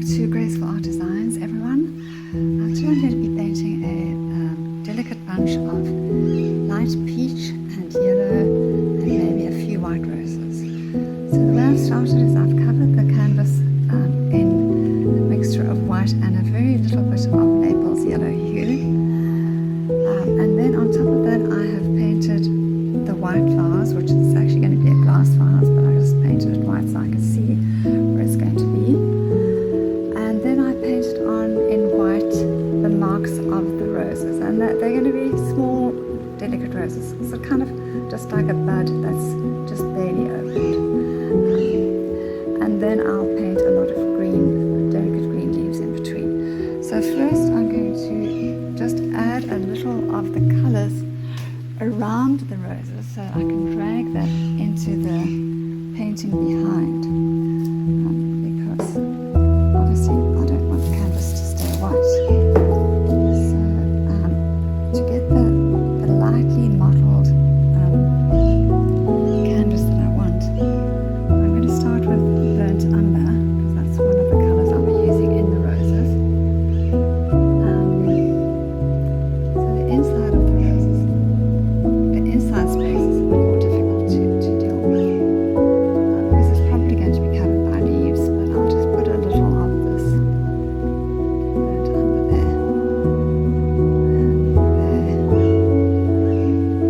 to Graceful Art Designs, everyone. Today I'm going to be painting a delicate bunch of light peach and yellow and maybe a few white roses. So the way I've started is I've covered the canvas in a mixture of white and a very little bit of Naples yellow hue. And then on top of that I have painted the white vase, which is actually going to be a glass vase, but I just painted it white so I could see where it's going to be. And then I painted on in white the marks of the roses, and they're going to be small, delicate roses. So kind of just like a bud that's just barely opened. And then I'll paint a lot of green, delicate green leaves in between. So first I'm going to just add a little of the colors around the roses so I can drag that into the painting behind, because obviously I don't want the canvas to stay white. So to get the lightly mottled canvas that I want, I'm going to start with burnt umber, because that's one of the colors I'll be using in the roses. So the inside of the roses, the inside space is a bit more difficult to deal with, because it's probably going to be covered by leaves, but I'll just put a little of this burnt umber there and there,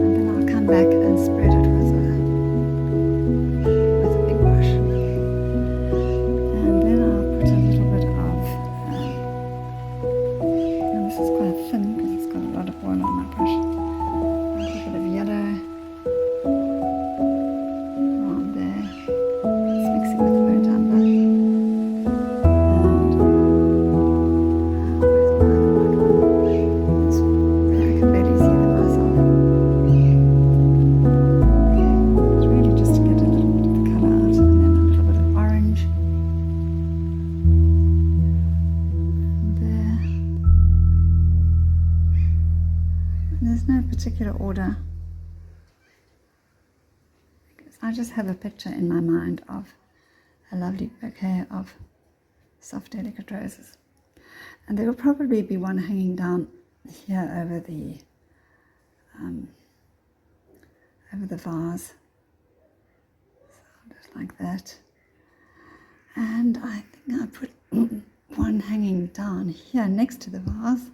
and then I'll come back and spread it with a big brush, and then I'll put a little bit of, and this is quite thin because it's got a lot of oil on my brush. A little bit of yellow around there. It's mixing with the burnt umber. And where's my white one? It's there, I can barely see them myself. It's really just to get a little bit of the colour out, and then a little bit of orange. And there. And there's no particular order. I just have a picture in my mind of a lovely bouquet of soft, delicate roses. And there will probably be one hanging down here over the vase. So just like that. And I think I put one hanging down here next to the vase,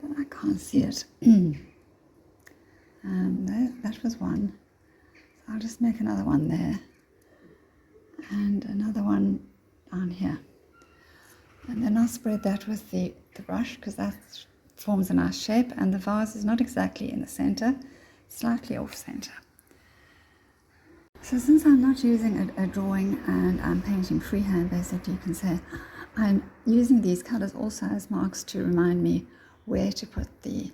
but I can't see it. That was one. I'll just make another one there and another one down here, and then I'll spread that with the brush, because that forms a nice shape, and the vase is not exactly in the center, slightly off center. So since I'm not using a drawing and I'm painting freehand, basically you can say, I'm using these colors also as marks to remind me where to put the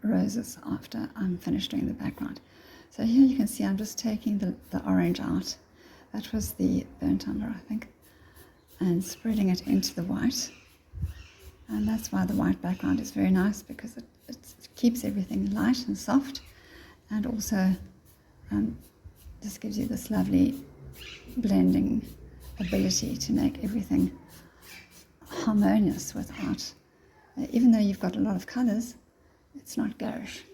roses after I'm finished doing the background. So here you can see I'm just taking the orange out. That was the burnt umber, I think, and spreading it into the white. And that's why the white background is very nice, because it keeps everything light and soft, and also just gives you this lovely blending ability to make everything harmonious without, even though you've got a lot of colors, it's not garish.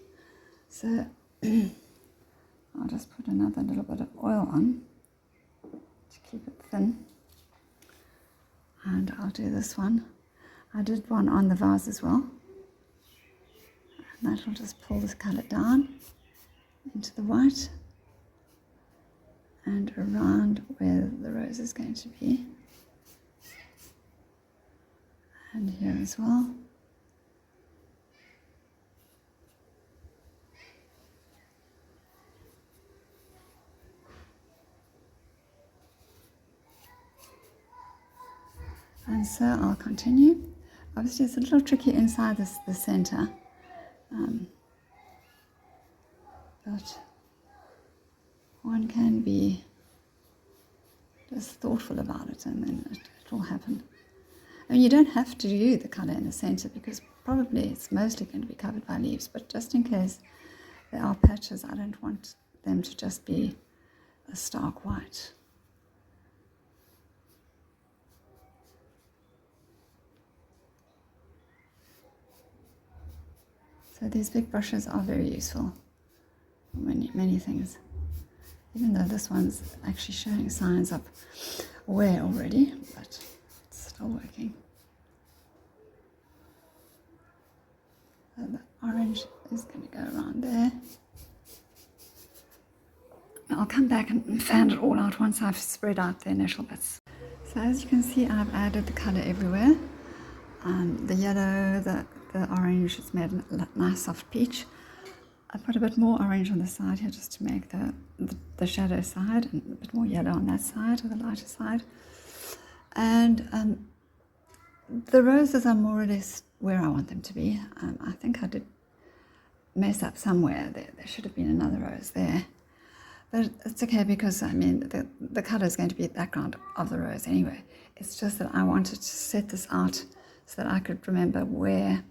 So I'll just put another little bit of oil on to keep it thin. And I'll do this one. I did one on the vase as well. And that will just pull this colour down into the white and around where the rose is going to be. And here as well. And so I'll continue. Obviously it's a little tricky inside the center, but one can be just thoughtful about it, and then it will happen. I mean, you don't have to do the color in the center, because probably it's mostly going to be covered by leaves, but just in case there are patches, I don't want them to just be a stark white. So these big brushes are very useful for many things, even though this one's actually showing signs of wear already, but it's still working. So the orange is going to go around there. I'll come back and fan it all out once I've spread out the initial bits. So as you can see, I've added the colour everywhere. The yellow, the orange, it's made a nice soft peach. I put a bit more orange on the side here just to make the shadow side, and a bit more yellow on that side, or the lighter side. And the roses are more or less where I want them to be. I think I did mess up somewhere. There should have been another rose there. But it's okay because, I mean, the colour is going to be the background of the rose anyway. It's just that I wanted to set this out so that I could remember where,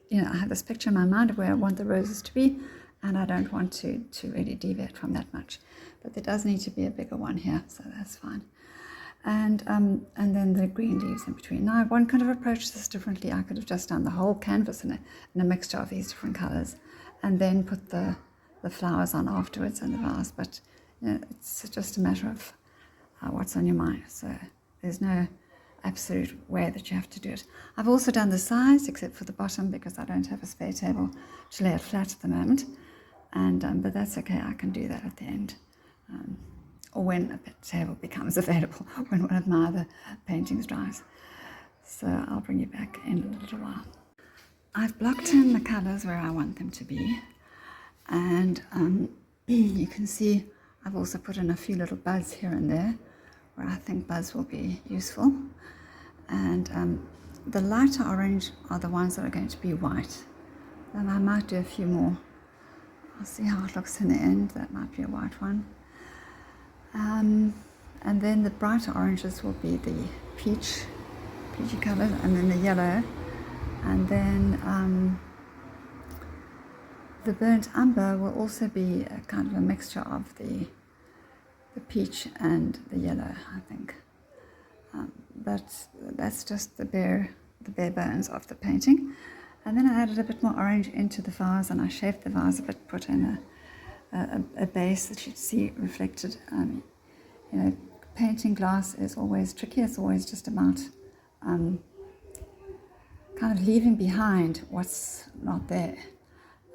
you know, I have this picture in my mind of where I want the roses to be, and I don't want to really deviate from that much. But there does need to be a bigger one here, so that's fine. And then the green leaves in between. Now, one could have approached this differently. I could have just done the whole canvas in a mixture of these different colours, and then put the flowers on afterwards in the vase. But you know, it's just a matter of what's on your mind. So there's no absolute way that you have to do it. I've also done the sides except for the bottom because I don't have a spare table to lay it flat at the moment. And but that's okay. I can do that at the end. Or when a table becomes available, when one of my other paintings dries. So I'll bring you back in a little while. I've blocked in the colours where I want them to be, and you can see I've also put in a few little buds here and there where I think buds will be useful. And the lighter orange are the ones that are going to be white. And I might do a few more. I'll see how it looks in the end. That might be a white one. And then the brighter oranges will be the peachy colour, and then the yellow, and then the burnt umber will also be a kind of a mixture of the peach and the yellow, I think. But that's just the bare bones of the painting. And then I added a bit more orange into the vase, and I shaped the vase a bit, put in a base that you'd see reflected. You know, painting glass is always tricky. It's always just about kind of leaving behind what's not there.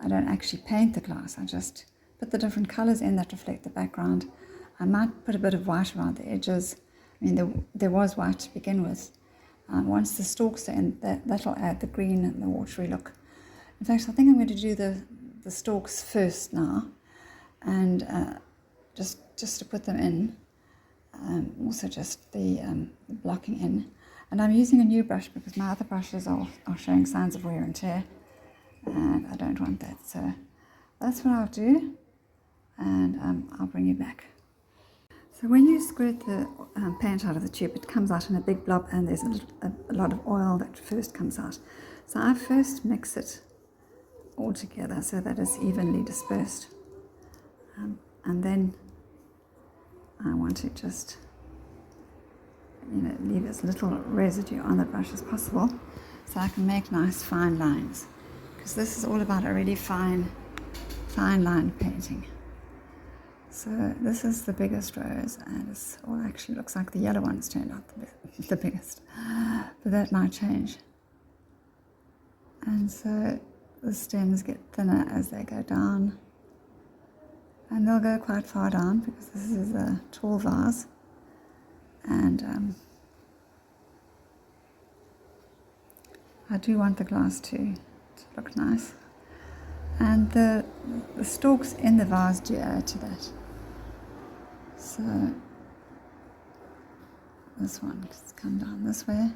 I don't actually paint the glass. I just put the different colours in that reflect the background. I might put a bit of white around the edges. I mean, there was white to begin with. Once the stalks are in, that'll add the green and the watery look. In fact, I think I'm going to do the stalks first now, and just to put them in. Also just the blocking in. And I'm using a new brush because my other brushes are showing signs of wear and tear, and I don't want that. So that's what I'll do, and I'll bring you back. So when you squirt the paint out of the tube, it comes out in a big blob, and there's a lot of oil that first comes out. So I first mix it all together so that it's evenly dispersed, and then I want to just, you know, leave as little residue on the brush as possible so I can make nice fine lines, because this is all about a really fine line painting. So this is the biggest rose, and it all actually looks like the yellow one's turned out the biggest, but that might change. And so the stems get thinner as they go down, and they'll go quite far down because this is a tall vase, and I do want the glass to look nice, and the stalks in the vase do add to that. So this one has come down this way,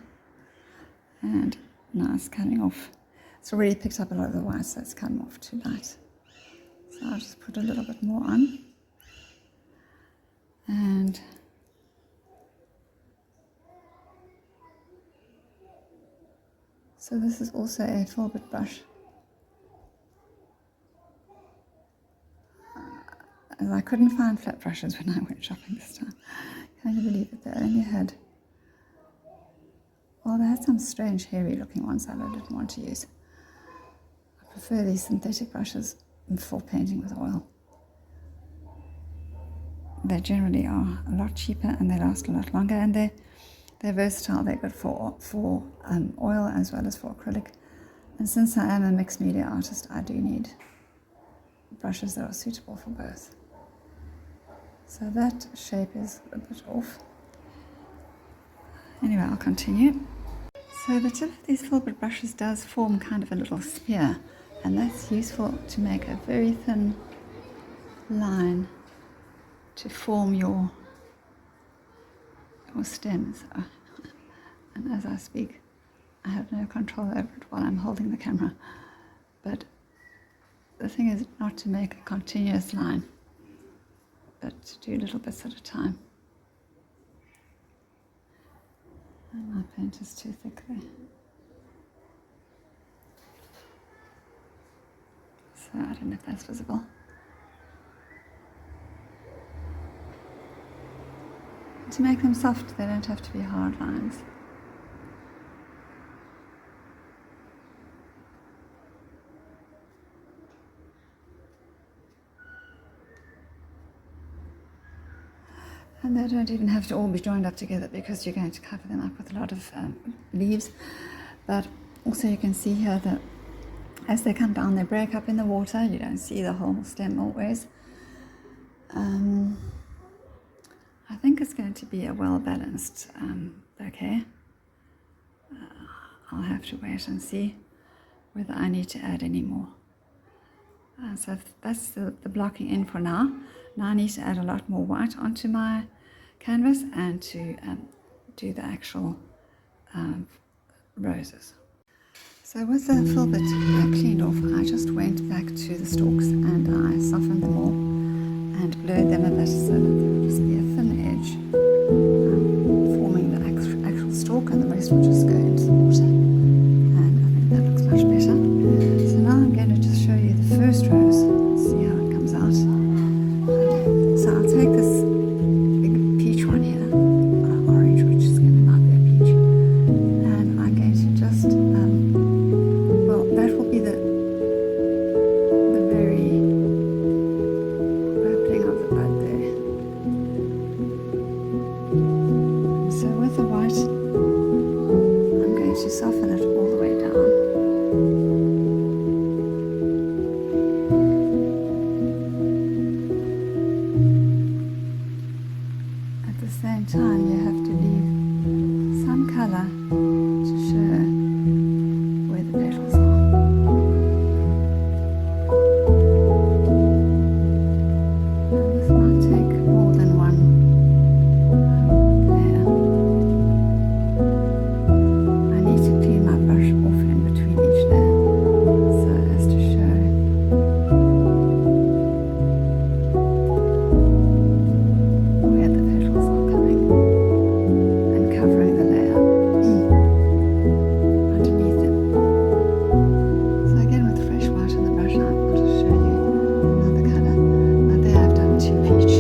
and now it's cutting off. It's already picked up a lot of the white, so it's cutting off too light. So I'll just put a little bit more on. And so this is also a Fulart brush. As I couldn't find flat brushes when I went shopping this time. Can you believe it? They only had, well, they had some strange hairy looking ones that I didn't want to use. I prefer these synthetic brushes for painting with oil. They generally are a lot cheaper and they last a lot longer, and they're versatile. They're good for oil as well as for acrylic. And since I am a mixed media artist, I do need brushes that are suitable for both. So that shape is a bit off. Anyway, I'll continue. So the tip of these Fulart brushes does form kind of a little spear, and that's useful to make a very thin line to form your stems. And as I speak, I have no control over it while I'm holding the camera. But the thing is not to make a continuous line, but to do little bits at a time. And my paint is too thick there. So I don't know if that's visible. To make them soft, they don't have to be hard lines. And they don't even have to all be joined up together, because you're going to cover them up with a lot of leaves. But also you can see here that as they come down, they break up in the water. You don't see the whole stem always. I think it's going to be a well-balanced bouquet. I'll have to wait and see whether I need to add any more. So that's the blocking in for now. Now I need to add a lot more white onto my canvas and to do the actual roses. So with the Fulart cleaned off, I just went back to the stalks and I softened them all and glued them a bit so that there would just be a thin edge forming the actual stalk, and the rest will just go into the water. And I think that looks much better. So now I'm going to just show you the first rose, see how it comes out. So I'll take this big peach one here, orange, which is going to not be a peach, and I'm going to just, well, that will be the very opening of the bud there. So with the white, I'm going to soften it all the way down. At the same time, you have to leave some color to show where the petals are. And this might take more than one layer. I need to clean my brush off in between each layer so as to show where the petals are coming and covering the layer underneath them. So again, with fresh white on the brush, I want to show you another colour. Now there I've done two peach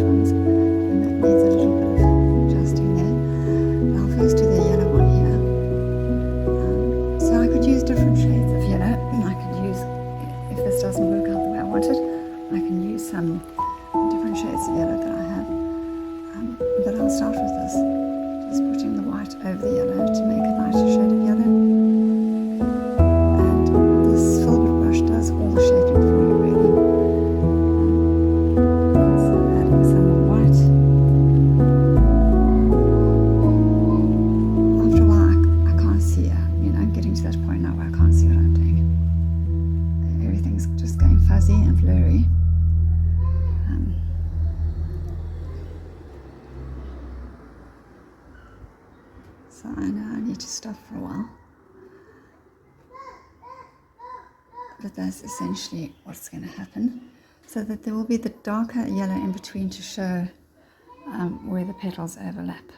ones, and that needs a little bit of adjusting there. I'll first do the yellow one here. So I could use different shades of yellow. I could use, if this doesn't work out the way I want it, I can use some different shades of yellow that I have. But I'll start with this, just putting the white over the yellow to make a lighter shade of yellow. And this Fulart brush does all the shading for you, really. So adding some more white. After a while, I can't see it. I'm getting to that point now where I can't see what I'm doing. Everything's just going fuzzy and blurry. So I know I need to stop for a while. But that's essentially what's going to happen. So that there will be the darker yellow in between to show where the petals overlap.